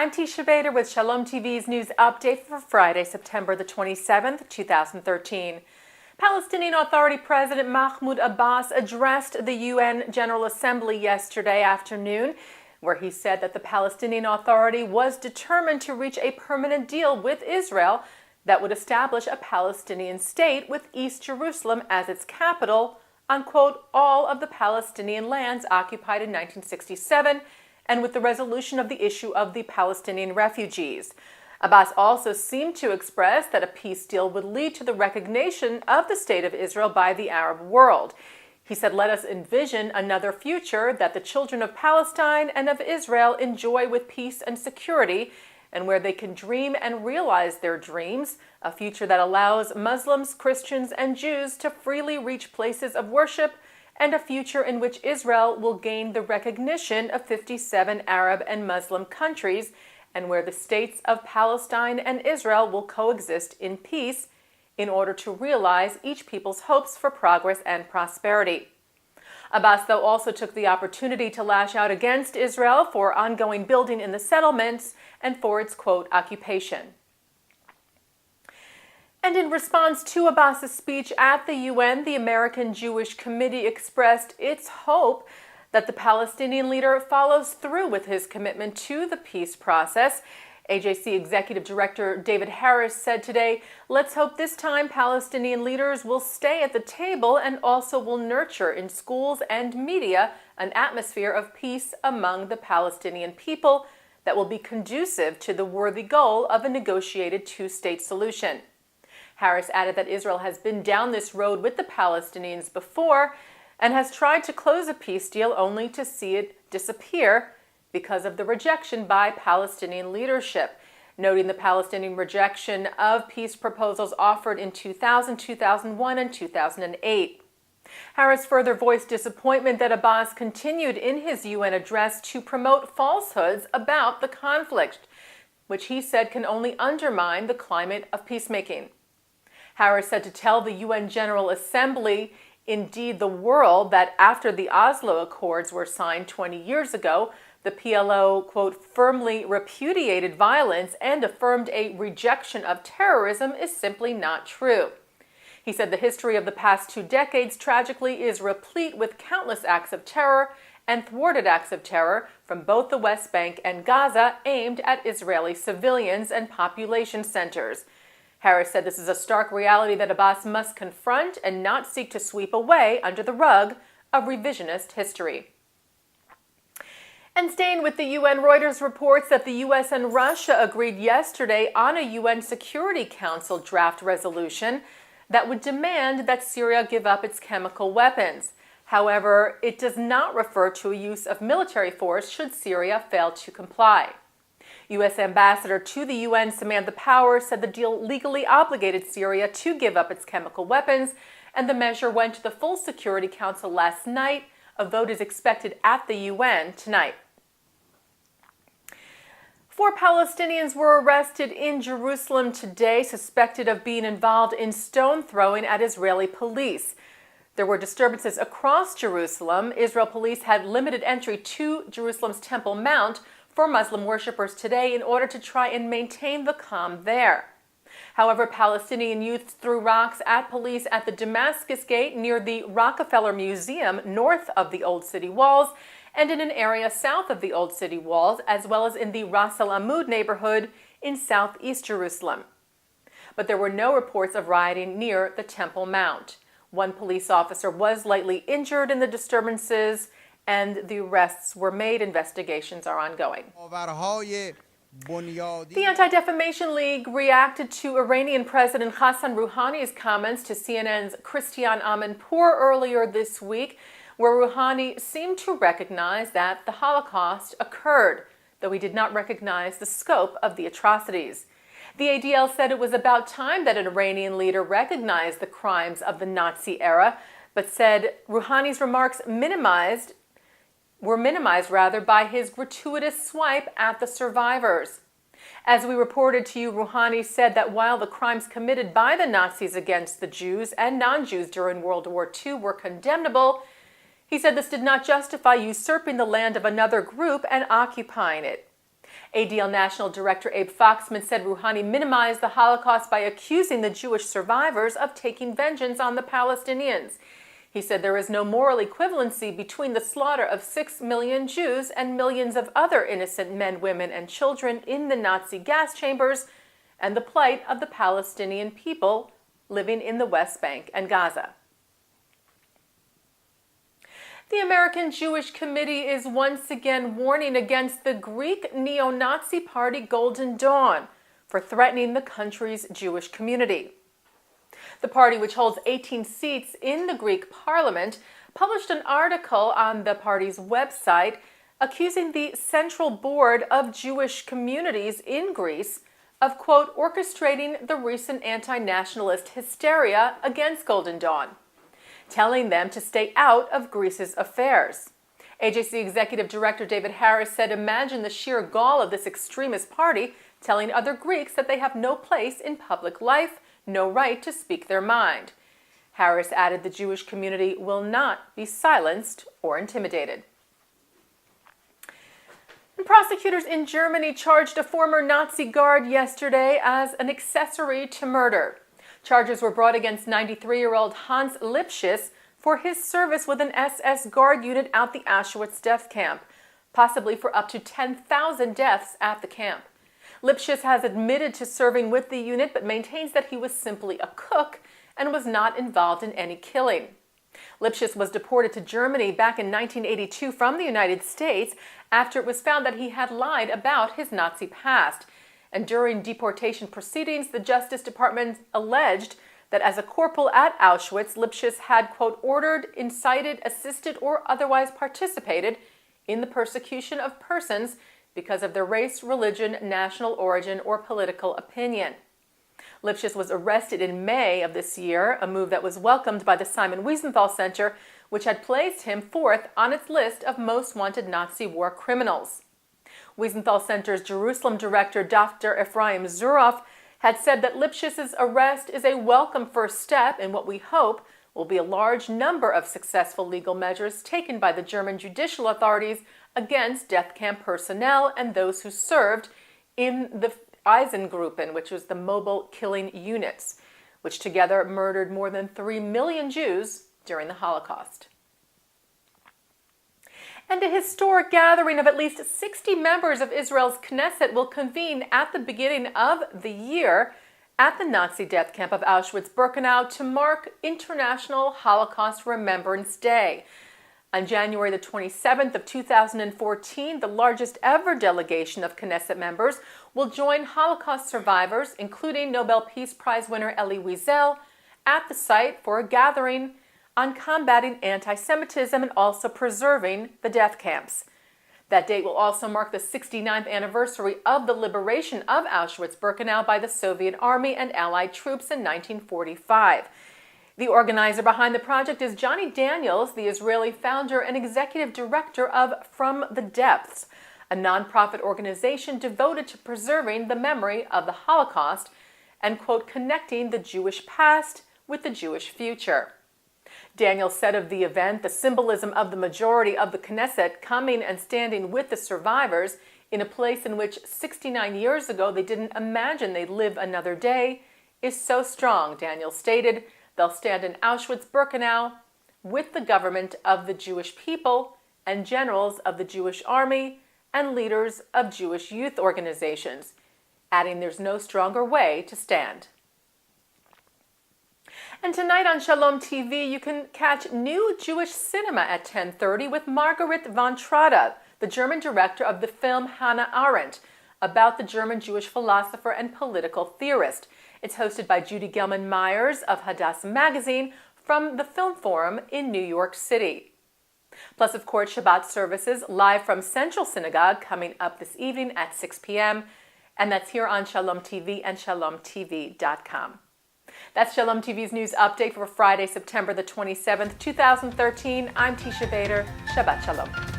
I'm Teisha with Shalom TV's news update for Friday, September the 27th, 2013. Palestinian Authority President Mahmoud Abbas addressed the UN General Assembly yesterday afternoon, where he said that the Palestinian Authority was determined to reach a permanent deal with Israel that would establish a Palestinian state with East Jerusalem as its capital on, quote, all of the Palestinian lands occupied in 1967, and with the resolution of the issue of the Palestinian refugees. Abbas also seemed to express that a peace deal would lead to the recognition of the State of Israel by the Arab world. He said, let us envision another future that the children of Palestine and of Israel enjoy with peace and security, and where they can dream and realize their dreams, a future that allows Muslims, Christians, and Jews to freely reach places of worship, and a future in which Israel will gain the recognition of 57 Arab and Muslim countries, and where the states of Palestine and Israel will coexist in peace in order to realize each people's hopes for progress and prosperity. Abbas, though, also took the opportunity to lash out against Israel for ongoing building in the settlements and for its, quote, occupation. And in response to Abbas's speech at the UN, the American Jewish Committee expressed its hope that the Palestinian leader follows through with his commitment to the peace process. AJC Executive Director David Harris said today, let's hope this time Palestinian leaders will stay at the table and also will nurture in schools and media an atmosphere of peace among the Palestinian people that will be conducive to the worthy goal of a negotiated two-state solution. Harris added that Israel has been down this road with the Palestinians before and has tried to close a peace deal only to see it disappear because of the rejection by Palestinian leadership, noting the Palestinian rejection of peace proposals offered in 2000, 2001, and 2008. Harris further voiced disappointment that Abbas continued in his UN address to promote falsehoods about the conflict, which he said can only undermine the climate of peacemaking. Harris said to tell the UN General Assembly, indeed the world, that after the Oslo Accords were signed 20 years ago, the PLO, quote, firmly repudiated violence and affirmed a rejection of terrorism is simply not true. He said the history of the past 2 decades tragically is replete with countless acts of terror and thwarted acts of terror from both the West Bank and Gaza aimed at Israeli civilians and population centers. Harris said this is a stark reality that Abbas must confront and not seek to sweep away under the rug of revisionist history. And staying with the UN, Reuters reports that the U.S. and Russia agreed yesterday on a UN Security Council draft resolution that would demand that Syria give up its chemical weapons. However, it does not refer to a use of military force should Syria fail to comply. U.S. Ambassador to the UN Samantha Power said the deal legally obligated Syria to give up its chemical weapons, and the measure went to the full Security Council last night. A vote is expected at the UN tonight. 4 Palestinians were arrested in Jerusalem today, suspected of being involved in stone throwing at Israeli police. There were disturbances across Jerusalem. Israel police had limited entry to Jerusalem's Temple Mount for Muslim worshippers today in order to try and maintain the calm there. However, Palestinian youths threw rocks at police at the Damascus Gate near the Rockefeller Museum north of the Old City Walls and in an area south of the Old City Walls, as well as in the Ras Al Amud neighborhood in southeast Jerusalem. But there were no reports of rioting near the Temple Mount. 1 police officer was lightly injured in the disturbances, and the arrests were made. Investigations are ongoing. The Anti-Defamation League reacted to Iranian President Hassan Rouhani's comments to CNN's Christiane Amanpour earlier this week, where Rouhani seemed to recognize that the Holocaust occurred, though he did not recognize the scope of the atrocities. The ADL said it was about time that an Iranian leader recognized the crimes of the Nazi era, but said Rouhani's remarks were minimized by his gratuitous swipe at the survivors. As we reported to you, Rouhani said that while the crimes committed by the Nazis against the Jews and non-Jews during World War II were condemnable, he said this did not justify usurping the land of another group and occupying it. ADL National Director Abe Foxman said Rouhani minimized the Holocaust by accusing the Jewish survivors of taking vengeance on the Palestinians. He said there is no moral equivalency between the slaughter of 6 million Jews and millions of other innocent men, women, and children in the Nazi gas chambers and the plight of the Palestinian people living in the West Bank and Gaza. The American Jewish Committee is once again warning against the Greek neo-Nazi party Golden Dawn for threatening the country's Jewish community. The party, which holds 18 seats in the Greek parliament, published an article on the party's website accusing the Central Board of Jewish Communities in Greece of, quote, orchestrating the recent anti-nationalist hysteria against Golden Dawn, telling them to stay out of Greece's affairs. AJC Executive Director David Harris said, imagine the sheer gall of this extremist party telling other Greeks that they have no place in public life, no right to speak their mind. Harris added the Jewish community will not be silenced or intimidated. And prosecutors in Germany charged a former Nazi guard yesterday as an accessory to murder. Charges were brought against 93-year-old Hans Lipschitz for his service with an SS guard unit at the Auschwitz death camp, possibly for up to 10,000 deaths at the camp. Lipschitz has admitted to serving with the unit, but maintains that he was simply a cook and was not involved in any killing. Lipschitz was deported to Germany back in 1982 from the United States after it was found that he had lied about his Nazi past. And during deportation proceedings, the Justice Department alleged that as a corporal at Auschwitz, Lipschitz had, quote, ordered, incited, assisted, or otherwise participated in the persecution of persons because of their race, religion, national origin, or political opinion. Lipschitz was arrested in May of this year, a move that was welcomed by the Simon Wiesenthal Center, which had placed him fourth on its list of most wanted Nazi war criminals. Wiesenthal Center's Jerusalem director, Dr. Ephraim Zuroff, had said that Lipschitz's arrest is a welcome first step in what we hope will be a large number of successful legal measures taken by the German judicial authorities against death camp personnel and those who served in the Eisengruppen, which was the mobile killing units, which together murdered more than 3 million Jews during the Holocaust. And a historic gathering of at least 60 members of Israel's Knesset will convene at the beginning of the year at the Nazi death camp of Auschwitz-Birkenau to mark International Holocaust Remembrance Day. On January the 27th of 2014, the largest ever delegation of Knesset members will join Holocaust survivors, including Nobel Peace Prize winner Elie Wiesel, at the site for a gathering on combating anti-Semitism and also preserving the death camps. That date will also mark the 69th anniversary of the liberation of Auschwitz-Birkenau by the Soviet Army and Allied troops in 1945. The organizer behind the project is Johnny Daniels, the Israeli founder and executive director of From the Depths, a nonprofit organization devoted to preserving the memory of the Holocaust and, quote, connecting the Jewish past with the Jewish future. Daniels said of the event, the symbolism of the majority of the Knesset coming and standing with the survivors in a place in which 69 years ago they didn't imagine they'd live another day is so strong, Daniels stated. They'll stand in Auschwitz-Birkenau with the government of the Jewish people and generals of the Jewish army and leaders of Jewish youth organizations, adding there's no stronger way to stand. And tonight on Shalom TV, you can catch new Jewish cinema at 10:30 with Margaret von Trotta, the German director of the film Hannah Arendt, about the German Jewish philosopher and political theorist. It's hosted by Judy Gelman-Myers of Hadassah Magazine from the Film Forum in New York City. Plus, of course, Shabbat services live from Central Synagogue coming up this evening at 6 p.m. And that's here on Shalom TV and shalomtv.com. That's Shalom TV's news update for Friday, September the 27th, 2013. I'm Teisha Bader. Shabbat Shalom.